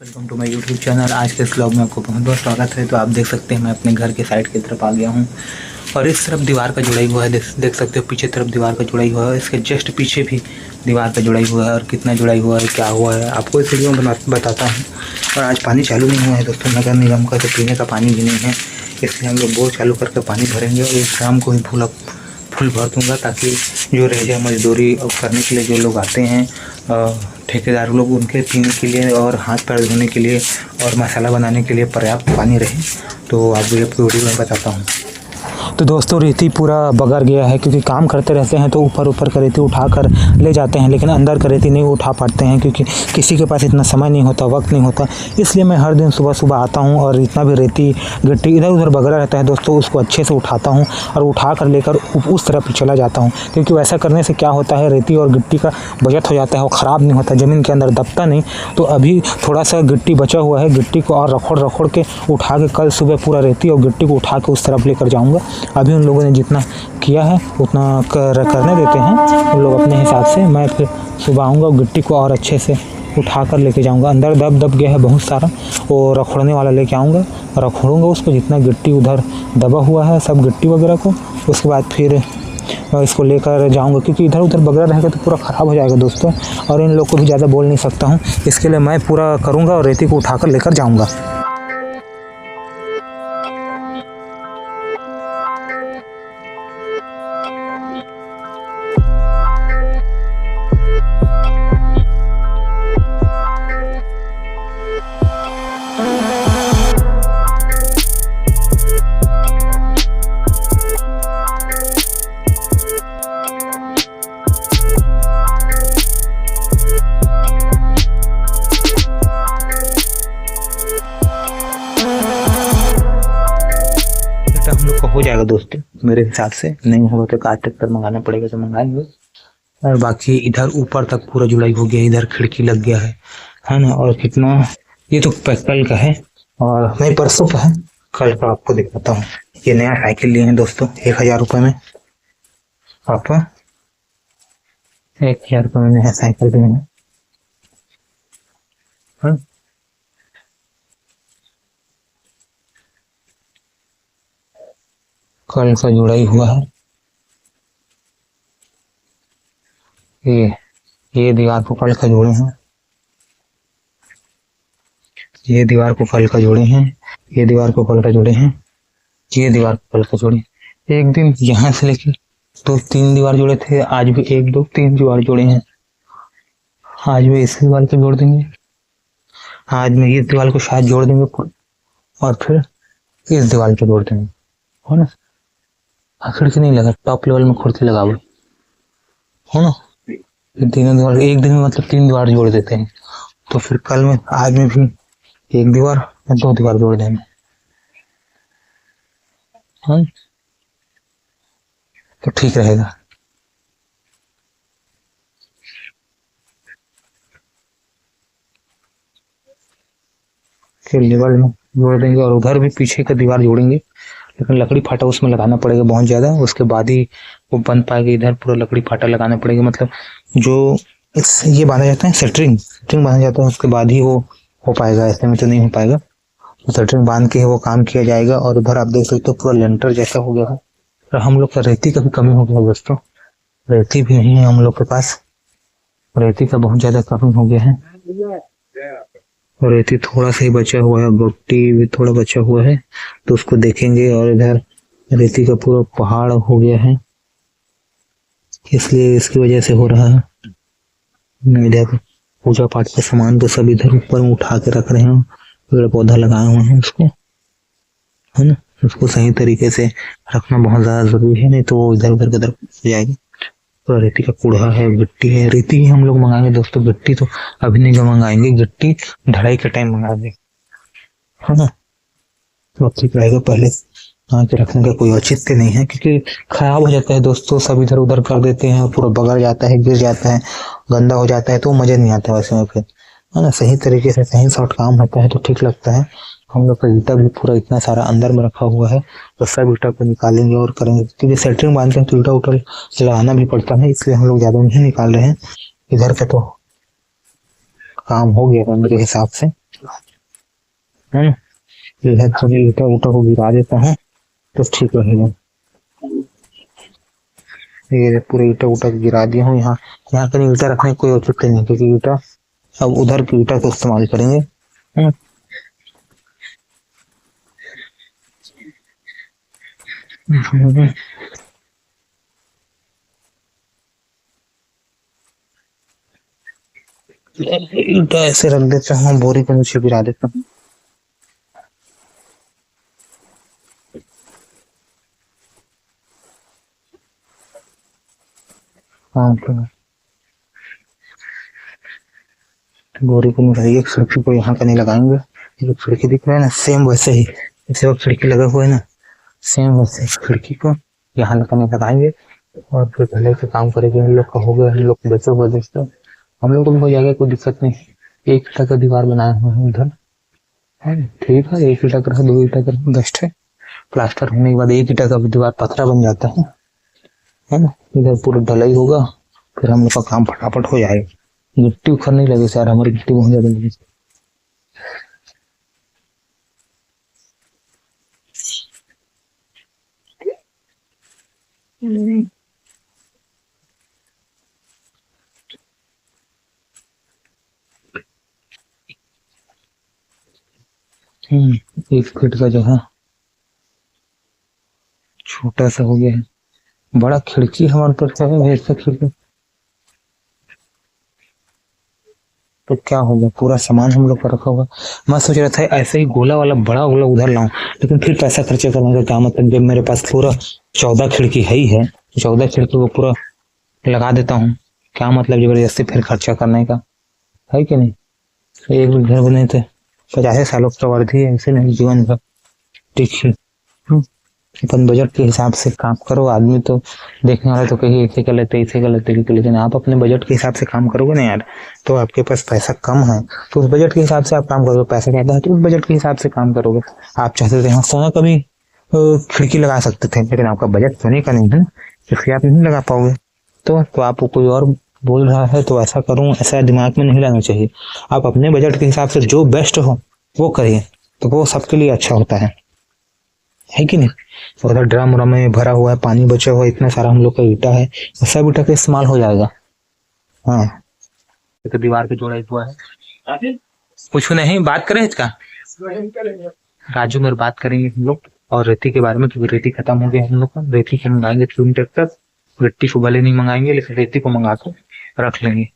Welcome to my YouTube channel. आज के इस व्लॉग में आपको बहुत बहुत स्वागत है। तो आप देख सकते हैं मैं अपने घर के साइड की तरफ आ गया हूँ और इस तरफ दीवार का जुड़ाई हुआ है। देख सकते हो पीछे तरफ दीवार का जुड़ाई हुआ है, इसके जस्ट पीछे भी दीवार का जुड़ाई हुआ है। और कितना जुड़ाई हुआ है, क्या हुआ है, आपको इस वीडियो में बताता हूँ। और आज पानी चालू नहीं हुआ है दोस्तों, नगर निगम का तो पीने का पानी भी नहीं है, इसलिए हम लोग बोर चालू करके पानी भरेंगे और इस शाम को ही फुल भर दूँगा, ताकि जो रह जाए मजदूरी करने के लिए जो लोग आते हैं ठेकेदार लोग, उनके पीने के लिए और हाथ पैर धोने के लिए और मसाला बनाने के लिए पर्याप्त पानी रहे। तो आप आपको वीडियो में बताता हूँ। तो दोस्तों रेती पूरा बगर गया है, क्योंकि काम करते रहते हैं तो ऊपर का रेती उठा कर ले जाते हैं, लेकिन अंदर का रेती नहीं उठा पाते हैं, क्योंकि किसी के पास इतना समय नहीं होता, वक्त नहीं होता। इसलिए मैं हर दिन सुबह आता हूं और इतना भी रेती गिट्टी इधर उधर बगरा रहता है दोस्तों, उसको अच्छे से उठाता हूँ और उठा कर लेकर उस तरफ चला जाता हूँ। क्योंकि वैसा करने से क्या होता है, रेती और गिट्टी का बचत हो जाता है, वो ख़राब नहीं होता, ज़मीन के अंदर दबता नहीं। तो अभी थोड़ा सा गिट्टी बचा हुआ है, गिट्टी को और रखोड़ के उठा के कल सुबह पूरा रेती और गिट्टी को उठा के उस तरफ लेकर जाऊँगा। अभी उन लोगों ने जितना किया है उतना करने देते हैं उन लोग अपने हिसाब से। मैं फिर सुबह आऊँगा, गिट्टी को और अच्छे से उठा कर लेके जाऊँगा। अंदर दब गया है बहुत सारा, वो रखोड़ने वाला लेके आऊँगा, रखोड़ूँगा उसको, जितना गिट्टी उधर दबा हुआ है सब गिट्टी वगैरह को। उसके बाद फिर इसको लेकर जाऊँगा, क्योंकि इधर उधर बगरा रहेगा तो पूरा ख़राब हो जाएगा दोस्तों। और इन लोग को भी ज़्यादा बोल नहीं सकता हूँ, इसके लिए मैं पूरा करूँगा और रेती को उठा कर लेकर जाऊँगा। हम लोग का हो जाएगा दोस्तों मेरे हिसाब से। नहीं होगा तो कार ट्रैक्टर मंगाना पड़ेगा तो मंगाएंगे। और बाकी इधर ऊपर तक पूरा जुड़ाई हो गया, इधर खिड़की लग गया है ना। और कितना, ये तो कल का है और नहीं परसों का है, कल का आपको दिखाता हूँ। ये नया साइकिल लिए हैं दोस्तों 1000 रुपये में, पापा 1000 रुपये में नया साइकिल लिए हैं। कल का जुड़ाई हुआ है। ये दीवार को कल का जोड़े हैं, ये दीवार को कल का जोड़े हैं, ये दीवार को कल का जोड़े हैं, ये दीवार को कल का जोड़े। एक दिन यहाँ से लेके 2-3 दीवार जोड़े थे, आज भी 1-2-3 दीवार जोड़े हैं। आज भी इस दीवार को जोड़ देंगे, आज में ये दीवार को शायद जोड़ देंगे और फिर इस दीवार को जोड़ देंगे, हो ना। खिड़की नहीं लगा, टॉप लेवल में खुर्सी लगा हुआ हो ना। तीनों दीवार एक दिन में मतलब 3 दीवार जोड़ देते हैं, तो फिर कल में आज में भी 1 दीवार या 2 दीवार जोड़ देंगे। हाँ तो ठीक रहेगा। फिर लेवल में जोड़ देंगे और उधर भी पीछे का दीवार जोड़ेंगे, लेकिन लकड़ी फाटा उसमें लगाना पड़ेगा बहुत ज़्यादा, उसके बाद ही वो बन पाएगा। इधर पूरा लकड़ी फाटा लगाना पड़ेगा, मतलब जो ये बांधा जाता है सेंटरिंग बांधा जाता है, उसके बाद ही वो हो पाएगा, ऐसे में तो नहीं हो पाएगा। तो सेंटरिंग बांध के वो काम किया जाएगा। और उधर आप देख सकते हो पूरा लेंटर जैसा हो गया है। और हम लोग का रेती का भी कमी हो गया दोस्तों, रेती भी नहीं है हम लोग के पास, रेती का बहुत ज़्यादा कमी हो गया है। और रेती थोड़ा सा ही बचा हुआ है, गिट्टी भी थोड़ा बचा हुआ है, तो उसको देखेंगे। और इधर रेती का पूरा पहाड़ हो गया है, इसलिए इसकी वजह से हो रहा है। इधर पूजा पाठ का सामान तो सब इधर ऊपर में उठा के रख रहे हैं, पेड़ पौधा लगाए हुए हैं उसको, है ना। उसको सही तरीके से रखना बहुत ज़्यादा जरूरी है, नहीं तो वो इधर उधर हो जाएगी। तो रेती का कूड़ा है, गिट्टी है, रेती ही हम लोग मंगाएंगे दोस्तों। गिट्टी तो अभी नहीं मंगाएंगे, गिट्टी ढलाई के टाइम मंगाएंगे, है ना। तो ठीक रहेगा, पहले यहाँ के रखने का कोई औचित्य नहीं है, क्योंकि खराब हो जाता है दोस्तों, सब इधर उधर कर देते हैं, पूरा बगड़ जाता है, गिर जाता है, गंदा हो जाता है, तो मजा नहीं आता वैसे में फिर, है ना। सही तरीके से सही शॉर्ट काम होता है तो ठीक लगता है। हम लोग का ईटा भी पूरा इतना सारा अंदर में रखा हुआ है, तो सब ईटा को निकालेंगे और करेंगे, क्योंकि सेंटरिंग बांधते हैं तो ईटा उटा चलाना भी पड़ता है, इसलिए हम लोग ज़्यादा नहीं निकाल रहे हैं। इधर का तो काम हो गया मेरे हिसाब से, है ना। इधर थोड़ी ईटा उटा को गिरा देता हूँ तो ठीक रहेगा। ये पूरे ईटा उटा गिरा दिया हूँ। यहाँ यहाँ कहीं ईटा रखने की कोई औचित्य नहीं, क्योंकि ईटा अब उधर की ईटा को इस्तेमाल करेंगे, है ना। ईटा ऐसे रख देता हूँ, बोरी के नीचे गिरा देता हूँ। हाँ तो बोरी को नीचे एक खिड़की को यहाँ का नहीं लगाएंगे। ये खिड़की दिख रहा है ना, सेम वैसे ही जैसे वो खिड़की लगा हुआ है ना, सेम वैसे खिड़की को यहाँ नहीं लगाएंगे। और फिर पहले से काम करेंगे। हम लोग का हो गया, हम लोग बचे हुए दोस्तों, हम लोग को भी हो जाएगा, कोई दिक्कत नहीं। एक ईटा का दीवार बनाया हुआ है उधर, है ठीक है। एक ईटा का, दो ईटा का बेस्ट है। प्लास्टर होने के बाद एक ईटा का दीवार पथरा बन जाता है ना। इधर पूरा ढलाई होगा, फिर हम लोग का काम फटाफट हो जाएगा। गिट्टी उखड़ नहीं लगे सर, हमारी गिट्टी बहुत ज्यादा लगी। एक फीट का जो है छोटा सा हो गया है। बड़ा खिड़की हमारे ऊपर से है, ऐसा खिड़की तो क्या होगा, पूरा सामान हम लोग का रखा होगा। मैं सोच रहा था ऐसे ही गोला वाला बड़ा गोला उधर लाऊं, लेकिन फिर पैसा खर्चा करने का क्या मतलब, जब मेरे पास पूरा 14 खिड़की है ही है, 14 खिड़की को पूरा लगा देता हूँ। क्या मतलब जबरदस्ती फिर खर्चा करने का, है कि नहीं। एक भी घर बने थे 50 सालों का वर्दी है, ऐसे नहीं जीवन भर। ठीक है, अपन बजट के हिसाब से काम करो। आदमी तो देखने वाला तो कहीं ऐसे कर लेते ऐसे कर लेते, लेकिन आप अपने बजट के हिसाब से काम करोगे ना यार, तो आपके पास पैसा कम है तो उस बजट के हिसाब से आप काम करोगे। पैसा ज्यादा है तो उस बजट के हिसाब से काम करोगे। आप चाहते थे हाँ सोना का भी खिड़की लगा सकते थे, लेकिन आपका बजट सोने का नहीं है ना, इसलिए आप नहीं लगा पाओगे। तो आपको कोई और बोल रहा है तो ऐसा करूँ, ऐसा दिमाग में नहीं लाना चाहिए। आप अपने बजट के हिसाब से जो बेस्ट हो वो करिए, तो वो सबके लिए अच्छा होता है कि नहीं। उधर ड्रम उरम में भरा हुआ है, पानी बचा हुआ है, इतना सारा हम लोग का ईटा है, सब ईटा का इस्तेमाल हो जाएगा। हाँ तो दीवार पे जोड़ा हुआ है। कुछ नहीं, बात करें इसका राजू में बात करेंगे हम लोग और रेती के बारे में, क्योंकि रेती खत्म हो गया हम लोग का। रेती को मंगाएंगे 3 ट्रैक्टर, गिट्टी को भले नहीं मंगाएंगे लेकिन रेती को मंगा कर रख लेंगे।